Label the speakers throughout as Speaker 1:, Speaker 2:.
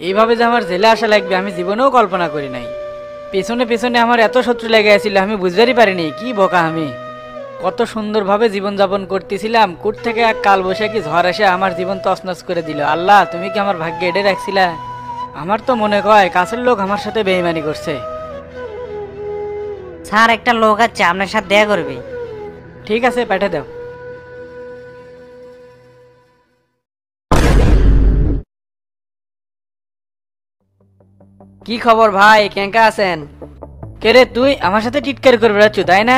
Speaker 1: এইভাবে যে আমার জেলে আসা লাগবে আমি জীবনেও কল্পনা করি নাই। পেছনে পেছনে আমার এত শত্রু লেগে আছিল, আমি বুঝতেই পারিনি। কি বোকা আমি! কত সুন্দরভাবে জীবনযাপন করতেছিলাম, কুট থেকে এক কাল বৈশাখী ঝড় এসে আমার জীবন তছনছ করে দিল। আল্লাহ, তুমি কি আমার ভাগ্যে এড়ে রাখছিলা? আমার তো মনে হয় কাছের লোক আমার সাথে বেইমানি করছে।
Speaker 2: স্যার, একটা লোক আছে আপনার সাথে দেখা করবে।
Speaker 1: ঠিক আছে, পাঠিয়ে দাও।
Speaker 3: কি খবর ভাই, কেঙ্কা আছেন?
Speaker 1: কে রে তুই? আমার সাথে টিটকারি করে বেড়াচ্ছ তাই না?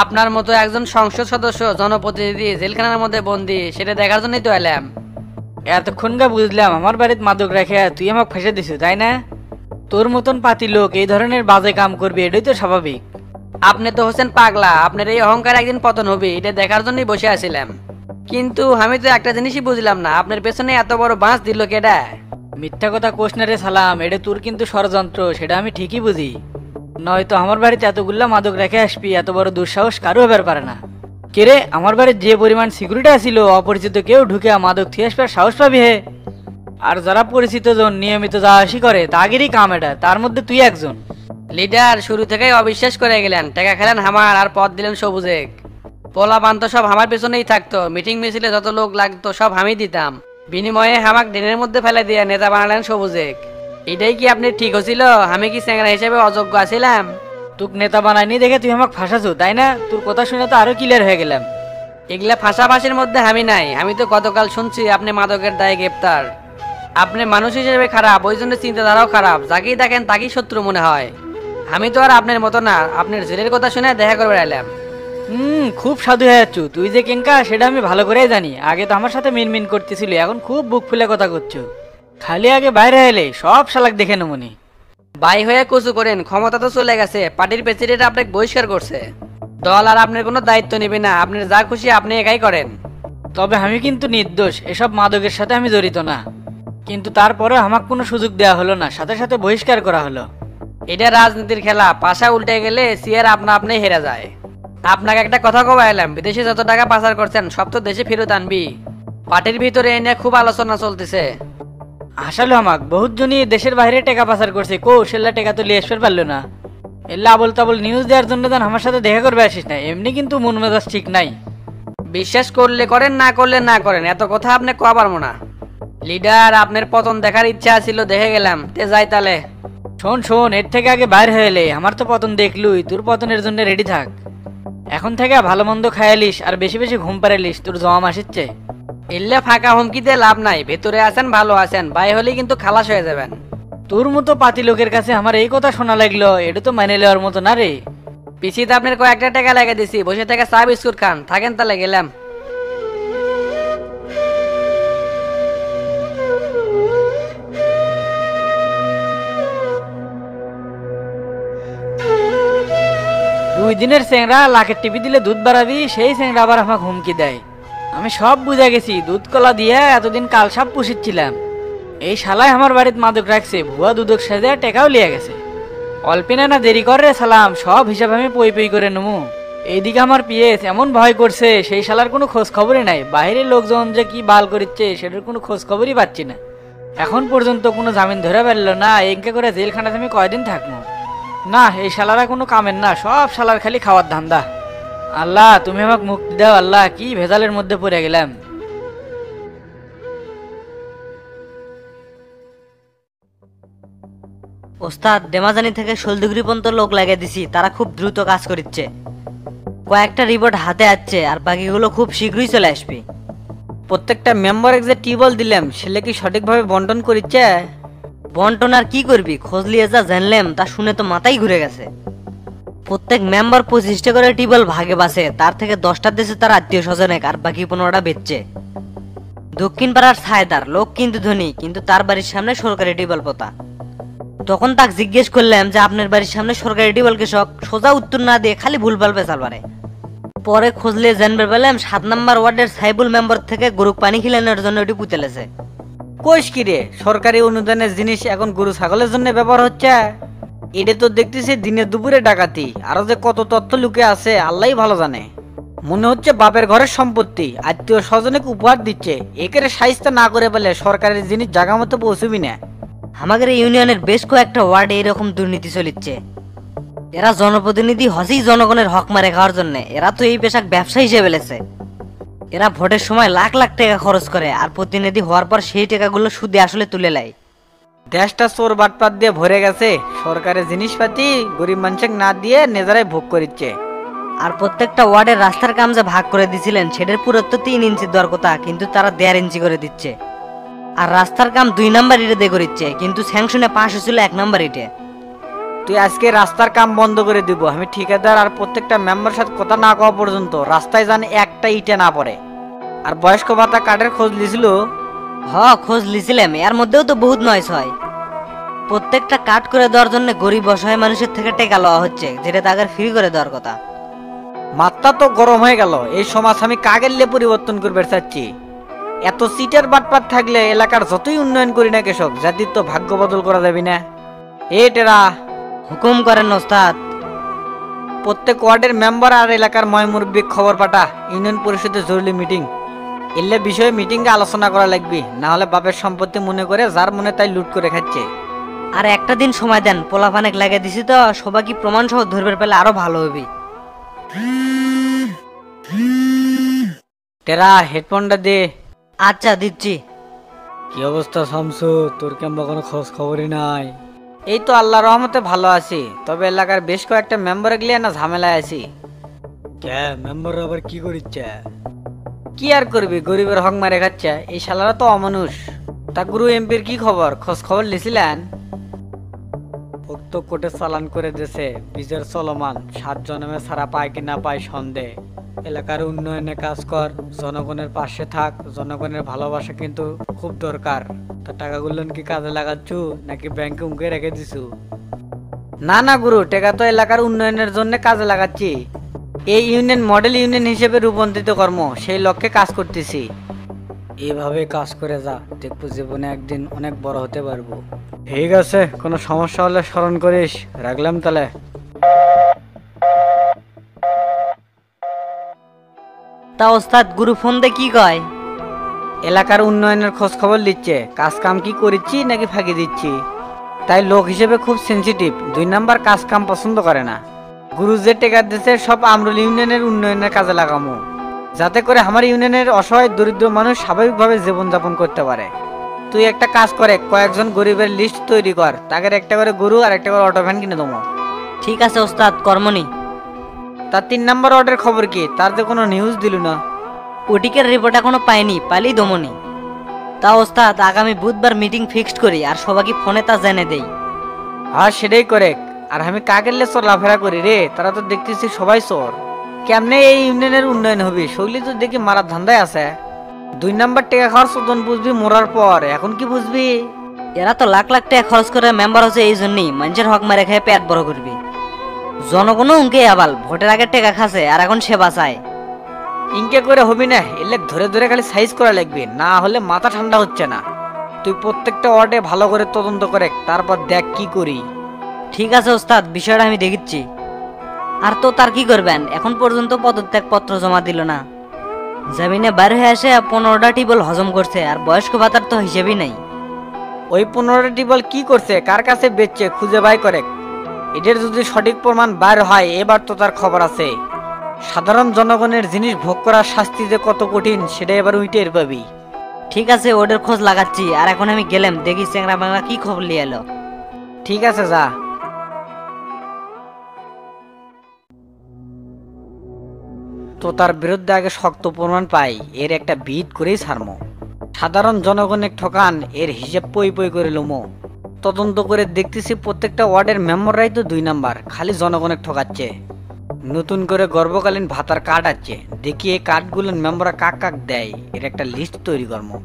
Speaker 3: আপনার মতো একজন সংসদ সদস্য, জনপ্রতিনিধি জেলখানার মধ্যে বন্দি, সেটা দেখার জন্যই তো এলাম।
Speaker 1: এতক্ষণ গা বুঝলাম আমার বাড়িতে মাদক রেখে তুই আমাকে ফেসে দিছ তাই না? তোর মতন পাতি লোক এই ধরনের বাজে কাম করবে, এটাই তো স্বাভাবিক।
Speaker 3: আপনি তো হচ্ছেন পাগলা, আপনার এই অহংকার একদিন পতন হবে, এটা দেখার জন্যই বসে আছিলাম। কিন্তু আমি তো একটা জিনিসই বুঝলাম না, আপনার পেছনে এত বড় বাঁশ দিল কেডা?
Speaker 1: মিথ্যা কথা কোষ না রে সালাম, এটা তোর কিন্তু ষড়যন্ত্র, সেটা আমি ঠিকই বুঝি। নয়তো আমার বাড়িতে এতগুলা মাদক রেখে আসবি, এত বড় দুঃসাহস কারো হবার পারে না। কে রে, আমার বাড়ির যে পরিমাণ সিকিউরিটি আছিল, অপরিচিত কেউ ঢুকে মাদক থিয়ে আসবার সাহস পাবি হে? আর যারা পরিচিত জন নিয়মিত যাওয়া আসি করে তাগেরই কাম এটা, তার মধ্যে তুই একজন।
Speaker 3: লিডার শুরু থেকেই অবিশ্বাস করে গেলেন, টাকা খেলেন হামার আর পদ দিলেন সবুজেক। পোলা বান্ত সব আমার পেছনেই থাকতো, মিটিং মিছিলে যত লোক লাগতো সব আমি দিতাম, বিনিময়ে হামাক ড্রেনের মধ্যে ফেলে দিয়ে নেতা বানালেন সবুজেক। এটাই কি আপনি ঠিক হছিল? আমি কি চ্যাংরা হিসেবে অযোগ্য আছিলাম?
Speaker 1: তোক নেতা বানাইনি দেখে তুই আমাকে ফাঁসাছো তাই না? তোর কথা শুনে তো আরো ক্লিয়ার হয়ে গেলাম।
Speaker 3: এগুলা ফাঁসাফাঁসির মধ্যে আমি নাই, আমি তো গতকাল শুনছি আপনি মাদকের দায়ে গ্রেপ্তার। আপনি মানুষ হিসেবে খারাপ, ওই জন্য চিন্তাধারাও খারাপ, যাকেই দেখেন তাকেই শত্রু মনে হয়। আমি তো আর আপনার মতো না, আপনার জেলের কথা শুনে দেখা করে এলাম।
Speaker 1: খুব সাধু হয়ে যাচ্ছ তুই যে কেঙ্কা, সেটা আমি ভালো করেই জানি। আগে তো আমার সাথে মিনমিন করতেছিল, এখন খুব বুক ফুলে কথা করছো। খালি আগে বাইরে এলে সব শালাক দেখে নমনি।
Speaker 3: বাই হয়ে কচু করেন, ক্ষমতা তো চলে গেছে, পার্টির প্রেসিডেন্ট আপনাকে বহিষ্কার করছে। দল আর আপনার কোনো দায়িত্ব নেবে না, আপনার যা খুশি আপনি একাই করেন।
Speaker 1: তবে আমি কিন্তু নির্দোষ, এসব মাদকের সাথে আমি জড়িত না। কিন্তু তারপরে আমাকে কোনো সুযোগ দেওয়া হলো না, সাথে সাথে বহিষ্কার করা হলো।
Speaker 3: এটা রাজনীতির খেলা, পাশা উল্টে গেলে সিয়ার আপনি হেরে যায়। আপনাকে একটা কথা কবা এলাম, বিদেশে যত টাকা পাচার করছেন সব তো দেশে ফেরত আনবি। পার্টির ভিতরে এ নিয়ে খুব আলোচনা চলতেছে।
Speaker 1: আসলে আমাকে বহুত জনই দেশের বাইরে টাকা পাচার করছে, সেল্লা টাকা তো লিয়ে আসতে পারলো না। এল্লা আবল তাবল নিউজ দেওয়ার জন্য যেন আমার সাথে দেখা করবে আসিস না, এমনি কিন্তু মন মেজাজ ঠিক নাই।
Speaker 3: বিশ্বাস করলে করেন, না করলে না করেন, এত কথা আপনি কয়া পারবো না। লিডার, আপনার পতন দেখার ইচ্ছা ছিল, দেখে গেলাম, তে যাই তাহলে।
Speaker 1: শোন শোন, এর থেকে আগে বাইর হয়ে এলে, আমার তো পতন দেখলুই, তোর পতনের জন্য রেডি থাক। এখন থেকে ভালো মন্দ খায়ালিস আর বেশি বেশি ঘুম পাড়ালিস, তোর জম আসিচ্ছে।
Speaker 3: এলে ফাঁকা হুমকিতে লাভ নাই, ভেতরে আছেন ভালো আছেন, বাই হলেই কিন্তু খালাস হয়ে যাবেন।
Speaker 1: তোর মতো পাতি লোকের কাছে আমার এই কথা শোনা লাগলো, এটা তো মেনে নেওয়ার মতো না রে।
Speaker 3: পিছিয়ে আপনার কয়েকটা টাকা লাগিয়ে দিছি, বসে থেকে চা বিস্কুট খান, থাকেন তাহলে গেলাম।
Speaker 1: দুই দিনের চেংড়া লাখের টিপি দিলে দুধ বাড়াবি, সেই চেংড়া আবার আমাকে হুমকি দেয়। আমি সব বুঝে গেছি, দুধ কলা দিয়ে এতদিন কাল সাপ পুষিচ্ছিলাম। এই শালায় আমার বাড়িতে মাদক রাখছে, ভুয়া দুধক সাজে টেকাও লিয়ে গেছে। অল্পিনা না দেরি কর রে সালাম, সব হিসাব আমি পই পই করে নেবো। এইদিকে আমার পিএস এমন ভয় করছে, সেই শালার কোনো খোঁজ খবরই নাই। বাইরের লোকজন যে কি বাল করিচ্ছে সেটার কোনো খোঁজ খবরই পাচ্ছি না। এখন পর্যন্ত কোনো জামিন ধরে পারলো না, এঁকে করে জেলখানাতে আমি কয়দিন থাকবো না। এই শালারা কোনো কামের না, সব শালার খালি খাওয়ার ধান্দা। আল্লাহ তুমি আমাকে মুক্তি দাও আল্লাহ, কি ভেজালের মধ্যে পড়ে গেলাম।
Speaker 2: ওস্তাদ, ডেমাজানি থেকে শোলদিঘুরি পর্যন্ত লোক লাগিয়ে দিছি, তারা খুব দ্রুত কাজ করছে। কয়েকটা রিপোর্ট হাতে আছে আর বাকিগুলো খুব শীঘ্রই চলে আসবে।
Speaker 3: প্রত্যেকটা মেম্বারে যে টিবল দিলাম, সেটা কি সঠিকভাবে বন্টন করিচ্ছে?
Speaker 2: বন্টন আর কি করবি, খোঁজ লিয়ে যা জানলাম তা শুনে তো মাথাই ঘুরে গেছে। প্রত্যেক মেম্বার 25টা করে টিবল ভাগে বাসে, তার থেকে 10টা দেশে তার আত্মীয় স্বজনে, আর বাকি 15টা বেচছে। দক্ষিণ পাড়ার ছায়দার লোক কিন্তু ধনী, কিন্তু তার বাড়ির সামনে সরকারি টিবল পোতা। তখন তাকে জিজ্ঞেস করলাম যে আপনার বাড়ির সামনে সরকারি টিবল কৃষক, সোজা উত্তর না দিয়ে খালি ভুলভাল পেঁচাল পারে। পরে খুঁজলে জানবে পেলাম 7 নম্বর ওয়ার্ডের সাইবুল মেম্বার থেকে গরু পানি খিলানোর জন্য ওটি পুঁতেলেছে।
Speaker 3: কোষ কিরে, সরকারি অনুদানের জিনিস এখন গরু ছাগলের জন্য ব্যবহার হচ্ছে? এটা তো দেখতেছি দিনে দুপুরে ডাকাতি, আরো যে কত তথ্য লুকে আছে আল্লাহই ভালো জানে।
Speaker 4: মনে হচ্ছে বাপের ঘরের সম্পত্তি আত্মীয় স্বজনকে উপহার দিচ্ছে, একের সাইজটা না করে পেলে সরকারের জিনিস জায়গা মতো পৌঁছবি না।
Speaker 2: আমাদের এই ইউনিয়নের বেশ কয়েকটা ওয়ার্ডে এরকম দুর্নীতি চলিচ্ছে। এরা জনপ্রতিনিধি হসেই জনগণের হক মারে খাওয়ার জন্য। এরা তো এই পেশাক ব্যবসা হিসেবে লেছে। এরা ভোটের সময় লাখ লাখ টাকা খরচ করে আর প্রতিনিধি হওয়ার পর সেই টাকাগুলো সুদে আসলে তুলে নেয়।
Speaker 4: দেশটা চোর বাটপাত দিয়ে ভরে গেছে, সরকারের জিনিসপাতি গরিব মানুষকে না দিয়ে নিজেরাই ভোগ করিচ্ছে।
Speaker 2: আর প্রত্যেকটা ওয়ার্ডের রাস্তার কাম যে ভাগ করে দিছিলেন সেটার পুরুত্ব 3 ইঞ্চি দেওয়ার কথা, কিন্তু তারা 1.5 ইঞ্চি করে দিচ্ছে। আর রাস্তার কাম 2 নাম্বার ইটে দিয়ে করিচ্ছে, কিন্তু স্যাংশনে পাশ হয়েছিল 1 নাম্বার ইটে।
Speaker 4: তুই আজকে রাস্তার কাম বন্ধ করে দিব। আমি ঠিকাদার আর প্রত্যেকটা মেম্বার সাথে কথা না কওয়া পর্যন্ত রাস্তায় যেন একটা ইটে না পড়ে। আর বয়স্ক ভাতা কার্ডের খোঁজ লিছিল?
Speaker 2: খোঁজ লিছিলাম, এর মধ্যেও তো বহুত নয়েস হয়। প্রত্যেকটা কাট করে দেওয়ার জন্য গরিব অসহায় মানুষের থেকে টাকা লওয়া হচ্ছে, যেটা তাদের ফ্রি করে দেওয়ার কথা।
Speaker 4: মাথা তো গরম হয়ে গেল। এই সমাজ আমি কাগের লে পরিবর্তন করবে চাচ্ছি। এত সিটের বাটপাত থাকলে এলাকার যতই উন্নয়ন করি না কৃষক জাতির তো ভাগ্য বদল করা যাবে না। টেরা,
Speaker 2: হুকুম করেন ওস্তাদ।
Speaker 4: প্রত্যেক ওয়ার্ডের মেম্বার আর এলাকার ময়মুরব্বী খবর পাঠা, ইউনিয়ন পরিষদের জরুরি মিটিং। এলে বিষয়ে মিটিংয়ে আলোচনা করা লাগবে, না হলে বাপের সম্পত্তি মনে করে যার মনে তাই লুট করে খাচ্ছে।
Speaker 2: আর একটা দিন সময় দেন, পোলাপানেক লাগিয়ে দিছি তো, সবাই কি প্রমাণ সহ ধরবে পেলে আরো ভালো হবে।
Speaker 4: টেরা, হেডফোনটা দে।
Speaker 2: আচ্ছা দিচ্ছি।
Speaker 4: কি অবস্থা শামসু, তোর কেমন কোনো খোঁজ খবরই নাই? এই তো আল্লাহর রহমতে ভালো আছি, তবে এলাকার বেশ কয়েকটা মেম্বার গিয়ে না ঝামেলায় আছি। কে মেম্বার আবার কি করিচ্ছে? কি আর করবি, গরিবের হক মারে খাচ্ছে। এই শালারা তো অমানুষ। তা গুরু এমপির কি খবর, খোঁজ খবর লিছিলেন? তো কোর্টে চালান করে দিয়েছে, বিচার চলমান। 7 জনমে ছাড়া পায় কি না পায় সন্দেহ। এলাকার উন্নয়নে কাজ কর, জনগণের পাশে থাক। জনগণের ভালোবাসা কিন্তু খুব দরকার। তা টাকাগুলো কি কাজে লাগাচ্ছু নাকি ব্যাংকে উঁকে রেখে দিছু? না না গুরু, টাকা তো এলাকার উন্নয়নের জন্য কাজে লাগাচ্ছি। এই ইউনিয়ন মডেল ইউনিয়ন হিসেবে রূপান্তরিত কর্ম, সেই লক্ষ্যে কাজ করতেছি। এভাবে কাজ করে যা, দেখবো জীবনে একদিন অনেক বড় হতে পারবো। ঠিক আছে, কোনো সমস্যা হলে স্মরণ করিস। রাখলাম তাহলে।
Speaker 2: তা ওস্তাদ গুরু ফোন দে কি কয়?
Speaker 4: এলাকার উন্নয়নের খোঁজ খবর নিচ্ছে, কাজ কাম কি করিচ্ছি নাকি ফাঁকি দিচ্ছি। তাই লোক হিসেবে খুব সেন্সিটিভ, 2 নাম্বার কাজ কাম পছন্দ করে না। গুরু যে টেকা দিচ্ছে সব আমরুল ইউনিয়নের উন্নয়নের কাজে লাগামো, যাতে করে আমার ইউনিয়নের অসহায় দরিদ্র মানুষ স্বাভাবিকভাবে জীবনযাপন করতে পারে। তুই একটা কাজ করে কয়েকজন গরিবের লিস্ট তৈরি কর, তাদের একটা করে গরু আর একটা করে অটো ভ্যান কিনে দেবো।
Speaker 2: ঠিক আছে ওস্তাদ, কর্মনি।
Speaker 4: তার 3 নাম্বার অর্ডার খবর কি? তার যে কোনো নিউজ দিল না।
Speaker 2: ওটিকের রিপোর্ট এখনো পাইনি, পাইলেই দমনি। তা ওস্তাদ আগামী বুধবার মিটিং ফিক্সড করি আর সবাইকে ফোনে তা জেনে দেই।
Speaker 4: হ্যাঁ সেটাই করে। আর আমি কাকের লে চলাফেরা করি রে, তারা তো দেখতেছি সবাই চোর। কেমনে এই ইউনিয়নের উন্নয়ন হবে? সগলি তো দেখি মারার ধান্দায় আছে। 2 নাম্বার টাকা খাওয়ার চোদন বুঝবি মরার পর, এখন কি বুঝবি?
Speaker 2: এরা তো লাখ লাখ টাকা খরচ করে মেম্বার হচ্ছে এই জন্যই, মানুষের হক মারে খেয়ে পেট বড় করবি। জনগণও উনকে আবাল, ভোটের আগে টাকা খাসে আর এখন সে বাঁচায়।
Speaker 4: ইনকে করে হবি না, এলে ধরে ধরে খালি সাইজ করা লাগবে, না হলে মাথা ঠান্ডা হচ্ছে না। তুই প্রত্যেকটা ওয়ার্ডে ভালো করে তদন্ত করে তারপর দেখ কি করি।
Speaker 2: ঠিক আছে ওস্তাদ, বিষয়টা আমি দেখিচ্ছি। আর তো তার কি করবেন, এখন পর্যন্ত পদত্যাগ পত্র জমা দিল না। জামিনে বাইরে হয়ে আসে 15টা টিবল হজম করছে, আর বয়স্ক ভাতার তো হিসেবেই নাই।
Speaker 4: ওই 15টা টিবল কি করছে, কার কাছে বেচছে খুঁজে বাই করে। এদের যদি সঠিক প্রমাণ বাইর হয় এবার তো তার খবর আছে। সাধারণ জনগণের জিনিস ভোগ করার শাস্তি যে কত কঠিন সেটা এবার উইটের পাবি।
Speaker 2: ঠিক আছে, ওদের খোঁজ লাগাচ্ছি। আর এখন আমি গেলাম, দেখি চেংরা বাংলা কি খবর নিয়ে এলো।
Speaker 4: ঠিক আছে যা। তো তার বিরুদ্ধে আগে শক্ত প্রমাণ পাই, এর একটা ভিত করেই ছাড়মো। সাধারণ জনগণের ঠকান এর হিসেব পই পই করে লুমো। তদন্ত করে দেখতেছি প্রত্যেকটা ওয়ার্ডের মেম্বাররাই তো 2 নাম্বার, খালি জনগণের ঠকাচ্ছে। নতুন করে গর্ভকালীন ভাতার কার্ড আছে, দেখি এই কার্ডগুলোর মেম্বাররা কাক কাক দেয় এর একটা লিস্ট তৈরি করবো।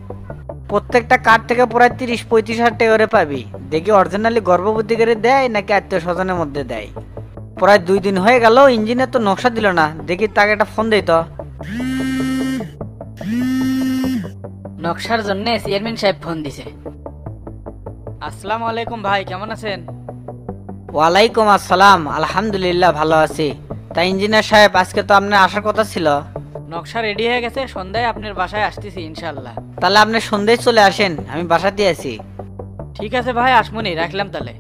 Speaker 4: প্রত্যেকটা কার্ড থেকে প্রায় 30-35 হাজার টাকা করে পাবি। দেখি অরিজিনালি গর্ভবতী করে দেয় নাকি আত্মীয় স্বজনের মধ্যে দেয়। প্রায় 2 দিন হয়ে গেল, ইঞ্জিনিয়ার তো নকশা দিল না। দেখি তাকে একটা ফোন দেই তো।
Speaker 1: নকশার জন্য চেয়ারম্যান সাহেব ফোন দিছে। আসসালামু আলাইকুম ভাই, কেমন আছেন?
Speaker 4: ওয়ালাইকুম আসসালাম, আলহামদুলিল্লাহ ভালো আছি। তা ইঞ্জিনিয়ার সাহেব, আজকে তো আপনার আসার কথা ছিল।
Speaker 1: নকশা রেডি হয়ে গেছে, সন্ধ্যায় আপনার বাসায় আসতেছি ইনশাল্লাহ।
Speaker 4: তাহলে আপনি সন্ধ্যায় চলে আসেন, আমি বাসাতে আছি।
Speaker 1: ঠিক আছে ভাই, আসমনি, রাখলাম তাহলে।